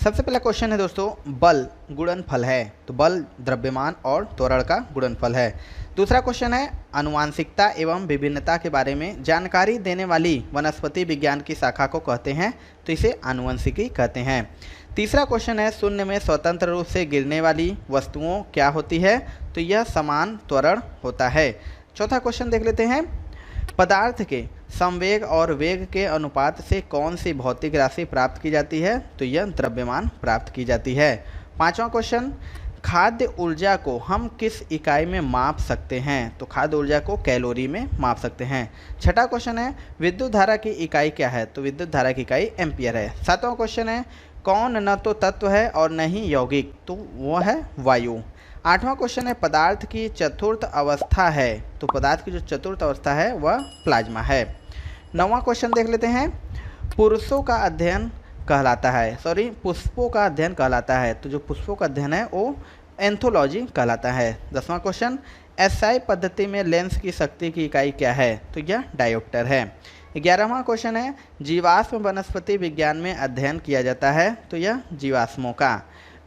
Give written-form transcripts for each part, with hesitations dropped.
सबसे पहला क्वेश्चन है दोस्तों, बल गुणनफल है, तो बल द्रव्यमान और त्वरण का गुणनफल है। दूसरा क्वेश्चन है, आनुवांशिकता एवं विभिन्नता के बारे में जानकारी देने वाली वनस्पति विज्ञान की शाखा को कहते हैं, तो इसे आनुवंशिकी कहते हैं। तीसरा क्वेश्चन है, शून्य में स्वतंत्र रूप से गिरने वाली वस्तुओं क्या होती है, तो यह समान त्वरण होता है। चौथा क्वेश्चन देख लेते हैं, पदार्थ के संवेग और वेग के अनुपात से कौन सी भौतिक राशि प्राप्त की जाती है, तो यह द्रव्यमान प्राप्त की जाती है। पांचवा क्वेश्चन, खाद्य ऊर्जा को हम किस इकाई में माप सकते हैं, तो खाद्य ऊर्जा को कैलोरी में माप सकते हैं। छठा क्वेश्चन है, विद्युत धारा की इकाई क्या है, तो विद्युत धारा की इकाई एम्पियर है। सातवां क्वेश्चन है, कौन न तो तत्व है और न ही यौगिक, तो वह है वायु। आठवां क्वेश्चन है, पदार्थ की चतुर्थ अवस्था है, तो पदार्थ की जो चतुर्थ अवस्था है वह प्लाज्मा है। नौवां क्वेश्चन देख लेते हैं, पुष्पों का अध्ययन कहलाता है, तो जो पुष्पों का अध्ययन है वो एंथोलॉजी कहलाता है। 10वां क्वेश्चन, एसआई पद्धति में लेंस की शक्ति की इकाई क्या है, तो यह डायोप्टर है। 11वां क्वेश्चन है, जीवाश्म वनस्पति विज्ञान में अध्ययन किया जाता है, तो यह जीवाश्मों का।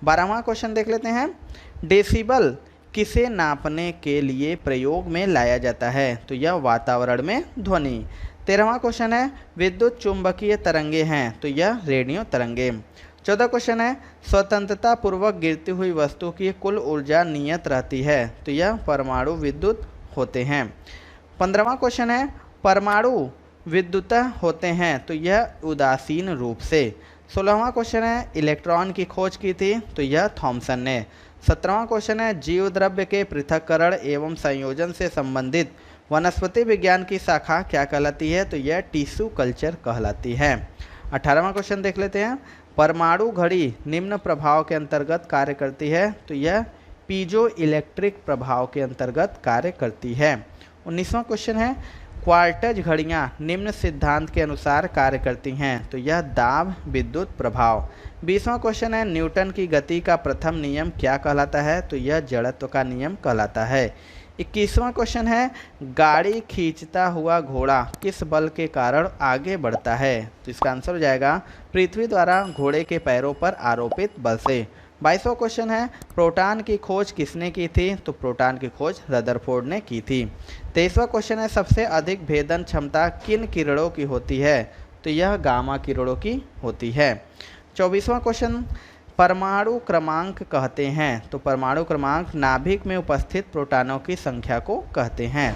12वां क्वेश्चन देख लेते हैं, डेसिबल किसे नापने के लिए प्रयोग में लाया जाता है, तो यह वातावरण में ध्वनि। 13वां क्वेश्चन है, विद्युत चुंबकीय तरंगे हैं, तो यह रेडियो तरंगे। 14 क्वेश्चन है, स्वतंत्रता पूर्वक गिरती हुई वस्तु की कुल ऊर्जा नियत रहती है, तो यह परमाणु विद्युत होते हैं। 15वां क्वेश्चन है, परमाणु विद्युत होते हैं, तो यह उदासीन रूप से। 16वां क्वेश्चन है, इलेक्ट्रॉन की खोज की थी, तो यह थॉमसन ने। 17वां क्वेश्चन है, जीव द्रव्य के पृथक्करण एवं संयोजन से संबंधित वनस्पति विज्ञान की शाखा क्या कहलाती है, तो यह टिश्यू कल्चर कहलाती है। 18वां क्वेश्चन देख लेते हैं, परमाणु घड़ी निम्न प्रभाव के अंतर्गत कार्य करती है, तो यह पीजो इलेक्ट्रिक प्रभाव के अंतर्गत कार्य करती है। 19वां क्वेश्चन है, क्वार्टज घड़ियाँ निम्न सिद्धांत के अनुसार कार्य करती हैं, तो यह दाब विद्युत प्रभाव। 20वां क्वेश्चन है, न्यूटन की गति का प्रथम नियम क्या कहलाता है, तो यह जड़त्व का नियम कहलाता है। 21वां क्वेश्चन है, गाड़ी खींचता हुआ घोड़ा किस बल के कारण आगे बढ़ता है, तो इसका आंसर हो जाएगा पृथ्वी द्वारा घोड़े के पैरों पर आरोपित बल से। 22वां क्वेश्चन है, प्रोटॉन की खोज किसने की थी, तो प्रोटॉन की खोज रदरफोर्ड ने की थी। 23वां क्वेश्चन है, सबसे अधिक भेदन क्षमता किन किरणों की होती है, तो यह गामा किरणों की होती है। 24वां क्वेश्चन, परमाणु क्रमांक कहते हैं, तो परमाणु क्रमांक नाभिक में उपस्थित प्रोटॉनों की संख्या को कहते हैं।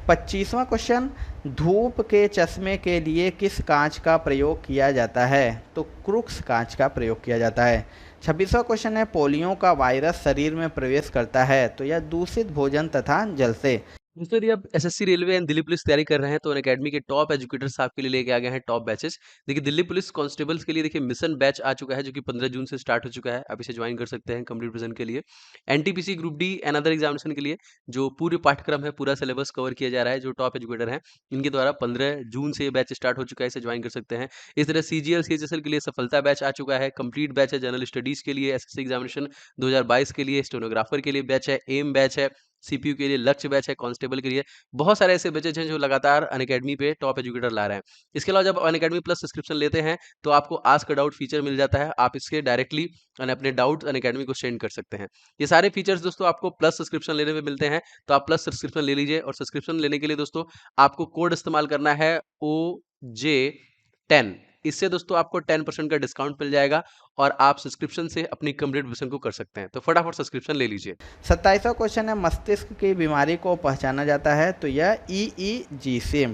25वां क्वेश्चन, धूप के चश्मे के लिए किस कांच का प्रयोग किया जाता है, तो क्रुक्स कांच का प्रयोग किया जाता है। 26वां क्वेश्चन है, पोलियो का वायरस शरीर में प्रवेश करता है, तो यह दूषित भोजन तथा जल से। दोस्तों यदि आप SSC railway and Delhi police तैयारी कर रहे हैं तो अनअकैडमी के टॉप एजुकेटर्स आपके लिए लेके आ गए हैं टॉप बैचेस। देखिए दिल्ली पुलिस कांस्टेबल्स के लिए देखिए मिशन बैच आ चुका है जो कि 15 जून से स्टार्ट हो चुका है। आप इसे ज्वाइन कर सकते हैं कंप्लीट प्रिजन के लिए। NTPC group D and other examination के लिए जो पूरे पाठ्यक्रम है, पूरा सिलेबस कवर किया जा रहा है, जो टॉप एजुकेटर हैं इनके द्वारा 15 जून से बैच स्टार्ट हो चुका है, इसे ज्वाइन कर सकते हैं। इस तरह सीजीएल सीएचएसएल के लिए सफलता बैच आ चुका है, कंप्लीट बैच है जनरल स्टडीज के लिए, एसएससी एग्जामिनेशन 2022 के लिए, स्टेनोग्राफर के लिए बैच है, एम बैच है, सीपीयू के लिए लक्ष्य बैच है, कांस्टेबल के लिए। बहुत सारे ऐसे बैचेज हैं जो लगातार अनअकैडमी पे टॉप एजुकेटर ला रहे हैं। इसके अलावा जब अनअकैडमी प्लस सब्सक्रिप्शन लेते हैं तो आपको आस्क डाउट फीचर मिल जाता है, आप इसके डायरेक्टली अपने डाउट अनअकैडमी को सेंड कर सकते हैं। ये सारे फीचर्स दोस्तों आपको प्लस सब्सक्रिप्शन लेने में मिलते हैं, तो आप प्लस सब्सक्रिप्शन ले लीजिए। और सब्सक्रिप्शन लेने के लिए दोस्तों आपको कोड इस्तेमाल करना है OJ10। इससे दोस्तों आपको 10% का डिस्काउंट मिल जाएगा और आप सब्सक्रिप्शन से अपनी कंप्लीट विजन को कर सकते हैं। तो फटाफट सब्सक्रिप्शन ले लीजिए। 27वां क्वेश्चन है, मस्तिष्क की बीमारी को पहचाना जाता है, तो यह EEG से।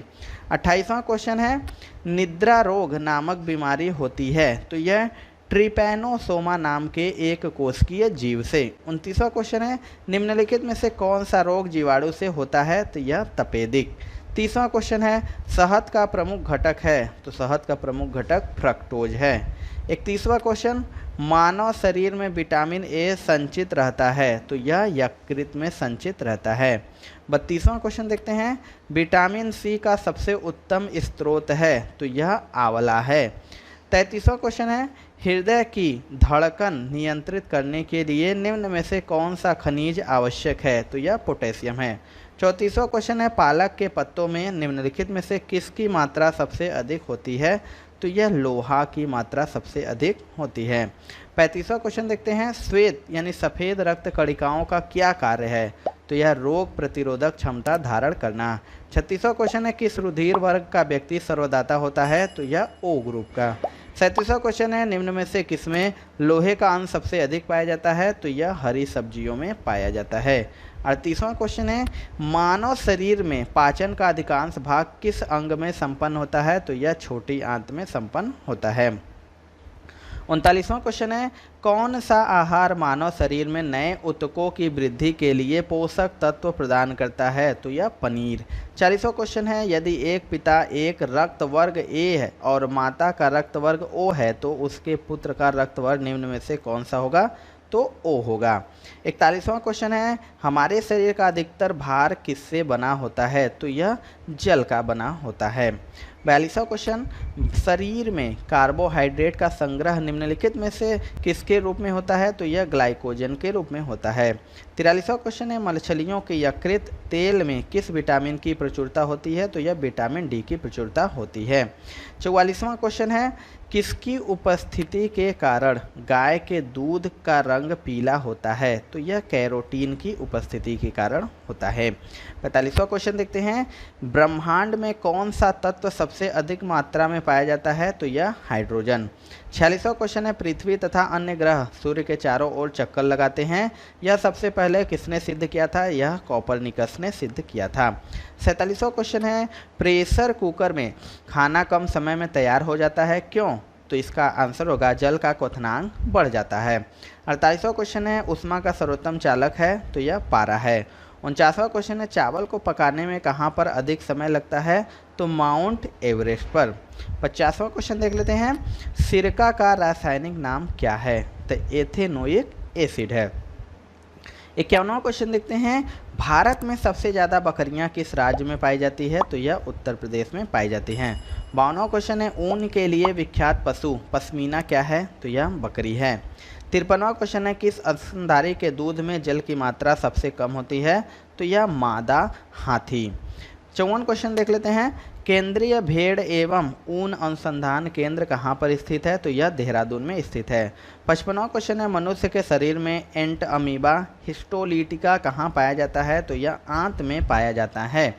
28वां क्वेश्चन है, निद्रा रोग नामक बीमारी होती है, तो यह ट्रिपैनोसोमा नाम के एक कोशिकीय जीव से। 29वां क्वेश्चन है, निम्नलिखित में से कौन सा रोग जीवाणु से होता है, तो यह तपेदिक। 30वां क्वेश्चन है, शहद का प्रमुख घटक है, तो शहद का प्रमुख घटक फ्रक्टोज है। 31वां क्वेश्चन, मानव शरीर में विटामिन ए संचित रहता है, तो यह यकृत में संचित रहता है। 32वां क्वेश्चन देखते हैं, विटामिन सी का सबसे उत्तम स्रोत है, तो यह आंवला है। 33वां क्वेश्चन है, हृदय की धड़कन नियंत्रित करने के लिए निम्न में से कौन सा खनिज आवश्यक है, तो यह पोटेशियम है। 34वां क्वेश्चन है, पालक के पत्तों में निम्नलिखित में से किसकी मात्रा सबसे अधिक होती है, तो यह लोहा की मात्रा सबसे अधिक होती है। 35वां क्वेश्चन देखते हैं, श्वेत यानी सफ़ेद रक्त कणिकाओं का क्या कार्य है? तो यह रोग प्रतिरोधक क्षमता धारण करना। 36वां क्वेश्चन है, किस रुधिर वर्ग का व्यक्ति सर्वदाता होता है? तो यह ओ ग्रुप का। 37वां क्वेश्चन है, निम्न में से किसमें लोहे का अंश सबसे अधिक पाया जाता है? तो यह हरी सब्जियों में पाया जाता है। 38वां क्वेश्चन है, मानव शरीर में पाचन का अधिकांश भाग किस अंग में संपन्न होता है? तो यह छोटी आंत में संपन्न होता है। 39वां क्वेश्चन है, कौन सा आहार मानव शरीर में नए ऊतकों की वृद्धि के लिए पोषक तत्व प्रदान करता है? तो यह पनीर। 40वां क्वेश्चन है, यदि एक पिता एक रक्त वर्ग ए है और माता का रक्त वर्ग ओ है तो उसके पुत्र का रक्त वर्ग निम्न में से कौन सा होगा? तो ओ होगा। 41वां क्वेश्चन है, हमारे शरीर का अधिकतर भार किससे बना होता है? तो यह जल का बना होता है। 42वां क्वेश्चन, शरीर में कार्बोहाइड्रेट का संग्रह निम्नलिखित में से किसके रूप में होता है? तो यह ग्लाइकोजन के रूप में होता है। 43वां क्वेश्चन है, मछलियों के यकृत तेल में किस विटामिन की प्रचुरता होती है? तो यह विटामिन डी की प्रचुरता होती है। 44वां क्वेश्चन है, किसकी उपस्थिति के कारण गाय के दूध का रंग पीला होता है? तो यह कैरोटीन की उपस्थिति के कारण होता है। 45वां क्वेश्चन देखते हैं, ब्रह्मांड में कौन सा तत्व सबसे अधिक मात्रा में पाया जाता है? तो यह हाइड्रोजन। 46वां क्वेश्चन है, पृथ्वी तथा अन्य ग्रह सूर्य के चारों ओर चक्कर लगाते हैं, यह सबसे पहले किसने सिद्ध किया था? यह कोपरनिकस ने सिद्ध किया था। 47वां क्वेश्चन है, प्रेशर कुकर में खाना कम समय में तैयार हो जाता है, क्यों? तो इसका आंसर होगा जल का क्वथनांक बढ़ जाता है। 48वां क्वेश्चन है, ऊष्मा का सर्वोत्तम चालक है? तो यह पारा है। 49वां क्वेश्चन है, चावल को पकाने में कहाँ पर अधिक समय लगता है? तो माउंट एवरेस्ट पर। 50वां क्वेश्चन देख लेते हैं, सिरका का रासायनिक नाम क्या है? तो एथेनोइक एसिड है। 51वां क्वेश्चन देखते हैं, भारत में सबसे ज़्यादा बकरियां किस राज्य में पाई जाती है? तो यह उत्तर प्रदेश में पाई जाती हैं। 52वां क्वेश्चन है, ऊन के लिए विख्यात पशु पश्मीना क्या है? तो यह बकरी है। 53वां क्वेश्चन है, किस स्तनधारी के दूध में जल की मात्रा सबसे कम होती है? तो यह मादा हाथी। 54वां क्वेश्चन देख लेते हैं, केंद्रीय भेड़ एवं ऊन अनुसंधान केंद्र कहाँ पर स्थित है? तो यह देहरादून में स्थित है। 55वां क्वेश्चन है, मनुष्य के शरीर में एंट अमीबा हिस्टोलिटिका कहाँ पाया जाता है? तो यह आंत में पाया जाता है।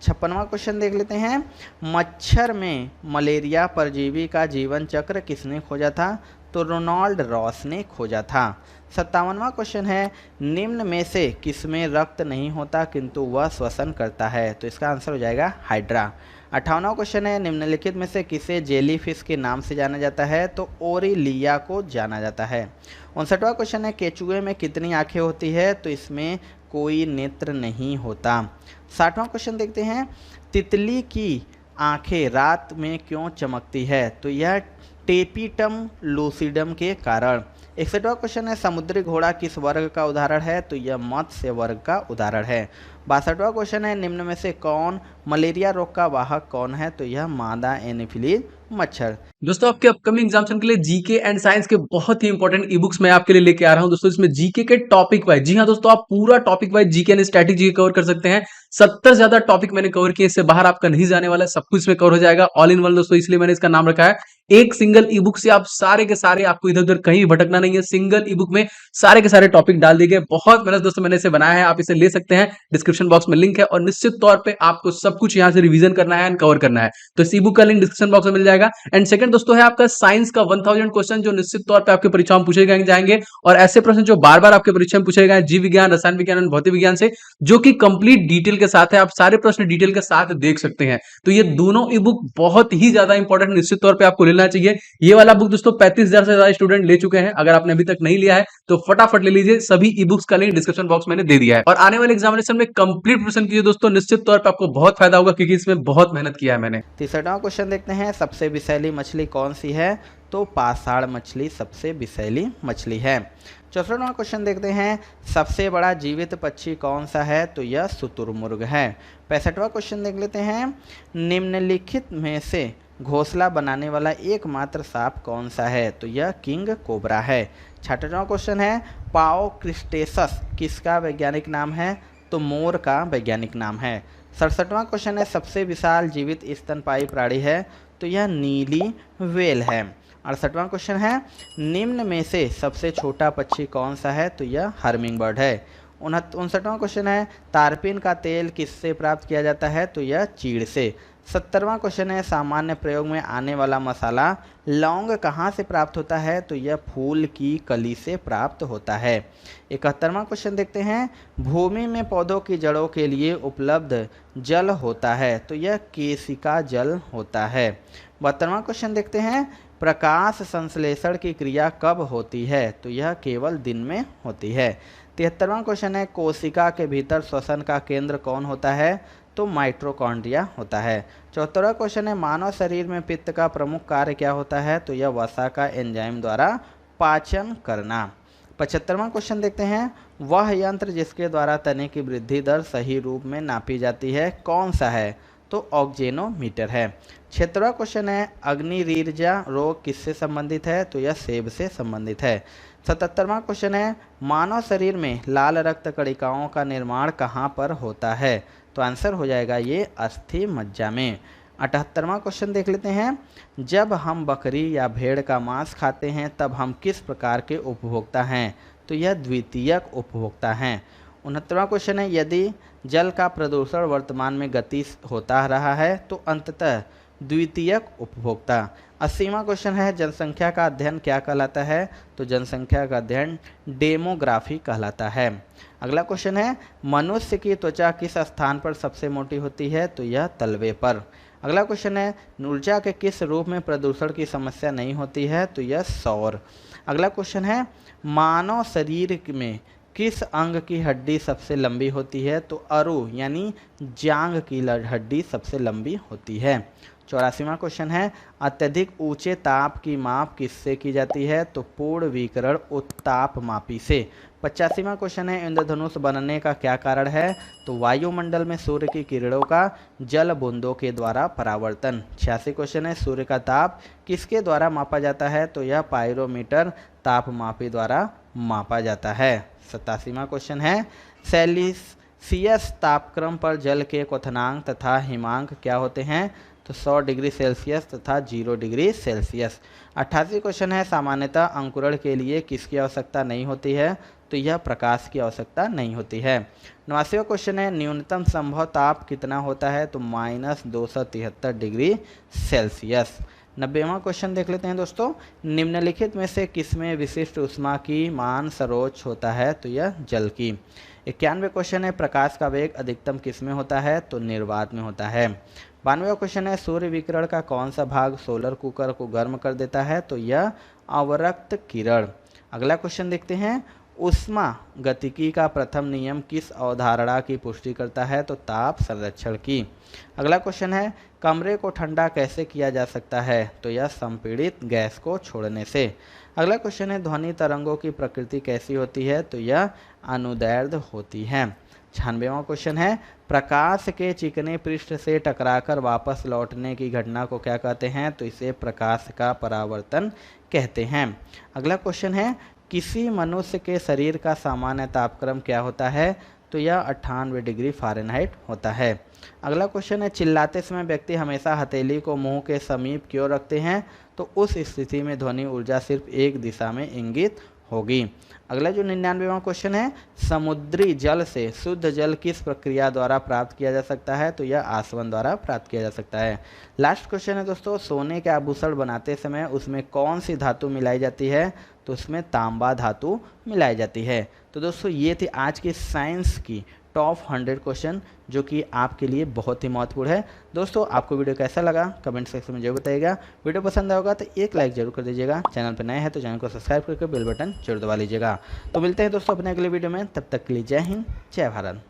56वां क्वेश्चन देख लेते हैं, मच्छर में मलेरिया परजीवी का जीवन चक्र किसने खोजा था? तो रोनाल्ड रॉस ने खोजा था। 57वां क्वेश्चन है, निम्न में से किसमें रक्त नहीं होता किंतु वह श्वसन करता है? तो इसका आंसर हो जाएगा हाइड्रा। 58वां क्वेश्चन है, निम्नलिखित में से किसे जेलीफिश के नाम से जाना जाता है? तो ओरिलिया को जाना जाता है। 59वां क्वेश्चन है, केचुए में कितनी आंखें होती है? तो इसमें कोई नेत्र नहीं होता। 60वां क्वेश्चन देखते हैं, तितली की आंखें रात में क्यों चमकती है? तो यह टेपिटम लूसिडम के कारण। 61वां क्वेश्चन है, समुद्री घोड़ा किस वर्ग का उदाहरण है? तो यह मत्स्य वर्ग का उदाहरण है। 62वां क्वेश्चन है, निम्न में से कौन मलेरिया रोग का वाहक कौन है? तो यह मादा एनोफिलीज मच्छर। दोस्तों आपके अपकमिंग एग्जामिनेशन के लिए जीके एंड साइंस के बहुत ही इंपॉर्टेंट ई बुक्स मैं आपके लिए लेके आ रहा हूं दोस्तों। इसमें जीके के टॉपिक वाइज, जी हाँ दोस्तों, आप पूरा topic wise GK and strategy cover कर सकते हैं। 70 ज्यादा टॉपिक मैंने कवर किए, इससे बाहर आपका नहीं जाने वाला है, सब कुछ इसमें कवर हो जाएगा ऑल इन वन दोस्तों, इसलिए मैंने इसका नाम रखा है एक सिंगल ई बुक से आप सारे के सारे, आपको इधर उधर कहीं भटकना नहीं है, सिंगल ई बुक में सारे के सारे टॉपिक डाल दिए गए। बहुत मेहनत दोस्तों मैंने इसे बनाया है, आप इसे ले सकते हैं, डिस्क्रिप्शन बॉक्स में लिंक है और निश्चित तौर पे आपको सब कुछ यहां से रिवीजन करना है एंड कवर करना है, तो इस ई बुक का लिंक डिस्क्रिप्शन बॉक्स में मिल जाएगा। एंड सेकंड दोस्तों है आपका साइंस का 1000 क्वेश्चन जो निश्चित तौर पे आपके परीक्षा में पूछे जाएंगे और ऐसे प्रश्न जो बार बार आपके परीक्षा में पूछे गए जीव विज्ञान, रसायन विज्ञान और भौतिक विज्ञान से, जो कि कंप्लीट डिटेल के साथ है, आप सारे प्रश्न डिटेल के साथ देख सकते हैं। तो ये दोनों ई बुक बहुत ही ज्यादा इंपॉर्टेंट, निश्चित तौर पे आपको लेना चाहिए। ये वाला बुक दोस्तों 35,000 से ज्यादा स्टूडेंट ले चुके हैं, अगर आपने अभी तक नहीं लिया है तो फटाफट ले लीजिए, सभी ई बुक्स का लिंक डिस्क्रिप्शन बॉक्स मैंने दे दिया है। और आने वाले एग्जामिनेशन में कंप्लीट प्रिपरेशन कीजिए दोस्तों, निश्चित तौर पे आपको बहुत फायदा होगा क्योंकि इसमें बहुत मेहनत किया है मैंने। 63वां क्वेश्चन देखते हैं, सबसे विषैली मछली कौन सी है? तो पाषाण मछली सबसे विषैली मछली है। 64वां क्वेश्चन देखते हैं, सबसे बड़ा जीवित पक्षी कौन सा है? तो यह शुतुरमुर्ग है। 65वां क्वेश्चन देख लेते हैं, निम्नलिखित में से घोंसला बनाने वाला एकमात्र सांप कौन सा है? तो यह किंग कोबरा है। 66वां क्वेश्चन है, पाओ क्रिस्टेसस किसका वैज्ञानिक नाम है? तो मोर का वैज्ञानिक नाम है। 67वां क्वेश्चन है, सबसे विशाल जीवित स्तनपायी प्राणी है? तो यह नीली व्हेल है। 68वां क्वेश्चन है, निम्न में से सबसे छोटा पक्षी कौन सा है? तो यह हर्मिंग बर्ड है। 59वां क्वेश्चन है, तारपीन का तेल किससे प्राप्त किया जाता है? तो यह चीड़ से। 70वां क्वेश्चन है, सामान्य प्रयोग में आने वाला मसाला लौंग कहाँ से प्राप्त होता है? तो यह फूल की कली से प्राप्त होता है। 71वां क्वेश्चन देखते हैं, भूमि में पौधों की जड़ों के लिए उपलब्ध जल होता है? तो यह केशिका जल होता है। 72वां क्वेश्चन देखते हैं, प्रकाश संश्लेषण की क्रिया कब होती है? तो यह केवल दिन में होती है। 73वां क्वेश्चन है, कोशिका के भीतर श्वसन का केंद्र कौन होता है? तो माइटोकॉन्ड्रिया होता है। 74वां क्वेश्चन है, मानव शरीर में पित्त का प्रमुख कार्य क्या होता है? तो यह वसा का एंजाइम द्वारा पाचन करना। 75वां क्वेश्चन देखते हैं, वह यंत्र जिसके द्वारा तने की वृद्धि दर सही रूप में नापी जाती है कौन सा है? तो ऑक्जेनोमीटर है। 76वां क्वेश्चन है, अग्निरीर्जा रोग किससे संबंधित है? तो यह सेब से संबंधित है। 77वां क्वेश्चन है, मानव शरीर में लाल रक्त कणिकाओं का निर्माण कहाँ पर होता है? तो आंसर हो जाएगा ये अस्थि मज्जा में। 78वां क्वेश्चन देख लेते हैं, जब हम बकरी या भेड़ का मांस खाते हैं तब हम किस प्रकार के उपभोक्ता हैं? तो यह द्वितीयक उपभोक्ता हैं। 69वां क्वेश्चन है, यदि जल का प्रदूषण वर्तमान में गति होता रहा है तो अंततः द्वितीयक उपभोक्ता। 80वां क्वेश्चन है, जनसंख्या का अध्ययन क्या कहलाता है? तो जनसंख्या का अध्ययन डेमोग्राफी कहलाता है। अगला क्वेश्चन है, मनुष्य की त्वचा किस स्थान पर सबसे मोटी होती है? तो यह तलवे पर। अगला क्वेश्चन है, ऊर्जा के किस रूप में प्रदूषण की समस्या नहीं होती है? तो यह सौर। अगला क्वेश्चन है, मानव शरीर में किस अंग की हड्डी सबसे लंबी होती है? तो अरु यानी जांघ की हड्डी सबसे लंबी होती है। 84वां क्वेश्चन है, अत्यधिक ऊंचे ताप की माप किससे की जाती है? तो पूर्ण विकिरण उत्तापमापी से। 85वां क्वेश्चन है, इंद्रधनुष बनने का क्या कारण है? तो वायुमंडल में सूर्य की किरणों का जल बूंदों के द्वारा परावर्तन। 86 क्वेश्चन है, सूर्य का ताप किसके द्वारा मापा जाता है? तो यह पायरोमीटर तापमापी द्वारा मापा जाता है। 87वां क्वेश्चन है, सेल्सियस तापक्रम पर जल के क्वथनांक तथा हिमांक क्या होते हैं? तो 100 डिग्री सेल्सियस तथा 0 डिग्री सेल्सियस। 88 क्वेश्चन है, सामान्यतः अंकुरण के लिए किसकी आवश्यकता नहीं होती है? तो यह प्रकाश की आवश्यकता नहीं होती है। 89वां क्वेश्चन है, न्यूनतम संभव ताप कितना होता है? तो -273 डिग्री सेल्सियस। 90वां क्वेश्चन देख लेते हैं दोस्तों, निम्नलिखित में से किसमें विशिष्ट ऊष्मा की मान सर्वोच्च होता है? तो यह जल की। 91वां क्वेश्चन है, प्रकाश का वेग अधिकतम किसमें होता है? तो निर्वात में होता है। 92वां क्वेश्चन है, सूर्य विकिरण का कौन सा भाग सोलर कुकर को गर्म कर देता है? तो यह अवरक्त किरण। अगला क्वेश्चन देखते हैं, ऊष्मा गतिकी का प्रथम नियम किस अवधारणा की पुष्टि करता है? तो ताप संरक्षण की। अगला क्वेश्चन है, कमरे को ठंडा कैसे किया जा सकता है? तो यह संपीड़ित गैस को छोड़ने से। अगला क्वेश्चन है, ध्वनि तरंगों की प्रकृति कैसी होती है? तो यह अनुदैर्ध्य होती है। 96वां क्वेश्चन है, प्रकाश के चिकने पृष्ठ से टकराकर वापस लौटने की घटना को क्या कहते हैं? तो इसे प्रकाश का परावर्तन कहते हैं। अगला क्वेश्चन है, किसी मनुष्य के शरीर का सामान्य तापक्रम क्या होता है? तो यह 98 डिग्री फ़ारेनहाइट होता है। अगला क्वेश्चन है, चिल्लाते समय व्यक्ति हमेशा हथेली को मुंह के समीप क्यों रखते हैं? तो उस स्थिति में ध्वनि ऊर्जा सिर्फ एक दिशा में इंगित होगी। अगला जो 99वां क्वेश्चन है, समुद्री जल से शुद्ध जल किस प्रक्रिया द्वारा प्राप्त किया जा सकता है? तो यह आसवन द्वारा प्राप्त किया जा सकता है। लास्ट क्वेश्चन है दोस्तों, सोने के आभूषण बनाते समय उसमें कौन सी धातु मिलाई जाती है? तो उसमें तांबा धातु मिलाई जाती है। तो दोस्तों ये थी आज की साइंस की टॉप 100 क्वेश्चन जो कि आपके लिए बहुत ही महत्वपूर्ण है। दोस्तों आपको वीडियो कैसा लगा कमेंट सेक्शन में जरूर बताइएगा। वीडियो पसंद आएगा तो एक लाइक जरूर कर दीजिएगा। चैनल पर नए हैं तो चैनल को सब्सक्राइब करके बेल बटन जरूर दबा लीजिएगा। तो मिलते हैं दोस्तों अपने अगले वीडियो में, तब तक के लिए जय हिंद जय भारत।